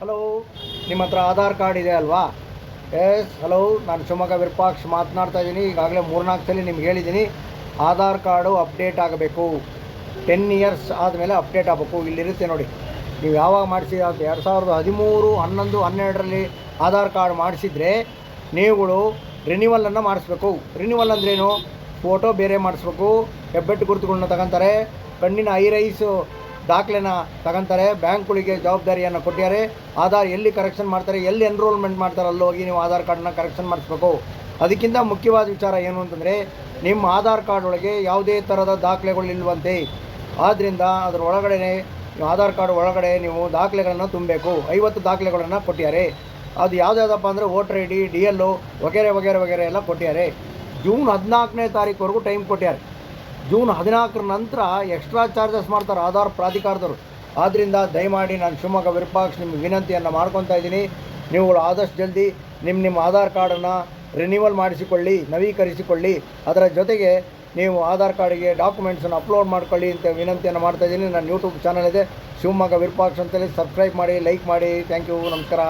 Hello, ನಿಮ್ಮ ಹತ್ರ Aadhaar card ಇದೆ ಅಲ್ವಾ? ಎಸ್, ಹಲೋ, ನಾನು ಶಿವಮೊಗ್ಗ ವಿರೂಪಾಕ್ಷ ಮಾತನಾಡ್ತಾ ಇದ್ದೀನಿ. ಈಗಾಗಲೇ 3-4 ಸಲ ನಿಮ್ಗೆ ಹೇಳಿದ್ದೀನಿ, ಆಧಾರ್ ಕಾರ್ಡು ಅಪ್ಡೇಟ್ ಆಗಬೇಕು. 10 ಇಯರ್ಸ್ ಆದಮೇಲೆ ಅಪ್ಡೇಟ್ ಆಗಬೇಕು. ಇಲ್ಲಿರುತ್ತೆ ನೋಡಿ, ನೀವು ಯಾವಾಗ ಮಾಡಿಸಿ 2013, 11, 12ರಲ್ಲಿ ಆಧಾರ್ ಕಾರ್ಡ್ ಮಾಡಿಸಿದರೆ ನೀವುಗಳು ರಿನ್ಯೂವಲನ್ನು ಮಾಡಿಸ್ಬೇಕು. ರಿನ್ಯೂವಲ್ ಅಂದ್ರೇನು? ಫೋಟೋ ಬೇರೆ ಮಾಡಿಸ್ಬೇಕು, ಹೆಬ್ಬೆಟ್ಟು ಗುರುತುಗಳನ್ನ ತಗೊತಾರೆ, ಕಣ್ಣಿನ ಐರೈಸು ದಾಖಲೆನ ತಗೊತಾರೆ, ಬ್ಯಾಂಕ್ಗಳಿಗೆ ಜವಾಬ್ದಾರಿಯನ್ನು ಕೊಟ್ಟಿದ್ದಾರೆ. ಆಧಾರ್ ಎಲ್ಲಿ ಕರೆಕ್ಷನ್ ಮಾಡ್ತಾರೆ, ಎಲ್ಲಿ ಎನ್ರೋಲ್ಮೆಂಟ್ ಮಾಡ್ತಾರೆ, ಅಲ್ಲಿ ಹೋಗಿ ನೀವು ಆಧಾರ್ ಕಾರ್ಡನ್ನ ಕರೆಕ್ಷನ್ ಮಾಡಿಸ್ಬೇಕು. ಅದಕ್ಕಿಂತ ಮುಖ್ಯವಾದ ವಿಚಾರ ಏನು ಅಂತಂದರೆ, ನಿಮ್ಮ ಆಧಾರ್ ಕಾರ್ಡ್ ಒಳಗೆ ಯಾವುದೇ ಥರದ ದಾಖಲೆಗಳಿಲ್ವಂತೆ. ಆದ್ದರಿಂದ ಅದರ ಒಳಗಡೆ ಆಧಾರ್ ಕಾರ್ಡ್ ಒಳಗಡೆ ನೀವು ದಾಖಲೆಗಳನ್ನು ತುಂಬಬೇಕು. 50 ದಾಖಲೆಗಳನ್ನು ಕೊಟ್ಟಿದ್ದಾರೆ. ಅದು ಯಾವುದ್ಯಾವುದಪ್ಪ ಅಂದರೆ ವೋಟರ್ ಐ ಡಿ, DL ವಗೇರೆ ವಗೇರೆ ವಗೇರೆ ಎಲ್ಲ ಕೊಟ್ಟಿದ್ದಾರೆ. ಜೂನ್ 14ನೇ ತಾರೀಕುವರೆಗೂ ಟೈಮ್ ಕೊಟ್ಟಿದ್ದಾರೆ. ಜೂನ್ 14 ನಂತರ ಎಕ್ಸ್ಟ್ರಾ ಚಾರ್ಜಸ್ ಮಾಡ್ತಾರೆ ಆಧಾರ್ ಪ್ರಾಧಿಕಾರದವರು. ಆದ್ದರಿಂದ ದಯಮಾಡಿ ನಾನು ಶಿವಮೊಗ್ಗ ವಿರೂಪಾಕ್ಷ ನಿಮಗೆ ವಿನಂತಿಯನ್ನು ಮಾಡ್ಕೊತಾ ಇದ್ದೀನಿ, ನೀವುಗಳು ಆದಷ್ಟು ಜಲ್ದಿ ನಿಮ್ಮ ಆಧಾರ್ ಕಾರ್ಡನ್ನು ರಿನ್ಯೂವಲ್ ಮಾಡಿಸಿಕೊಳ್ಳಿ, ನವೀಕರಿಸಿಕೊಳ್ಳಿ. ಅದರ ಜೊತೆಗೆ ನೀವು ಆಧಾರ್ ಕಾರ್ಡಿಗೆ ಡಾಕ್ಯುಮೆಂಟ್ಸನ್ನು ಅಪ್ಲೋಡ್ ಮಾಡ್ಕೊಳ್ಳಿ ಅಂತ ವಿನಂತಿಯನ್ನು ಮಾಡ್ತಾ ಇದ್ದೀನಿ. ನನ್ನ ಯೂಟ್ಯೂಬ್ ಚಾನಲ್ ಇದೆ ಶಿವಮೊಗ್ಗ ವಿರೂಪಾಕ್ಷ ಅಂತೇಳಿ, ಸಬ್ಸ್ಕ್ರೈಬ್ ಮಾಡಿ, ಲೈಕ್ ಮಾಡಿ. ಥ್ಯಾಂಕ್ ಯು, ನಮಸ್ಕಾರ.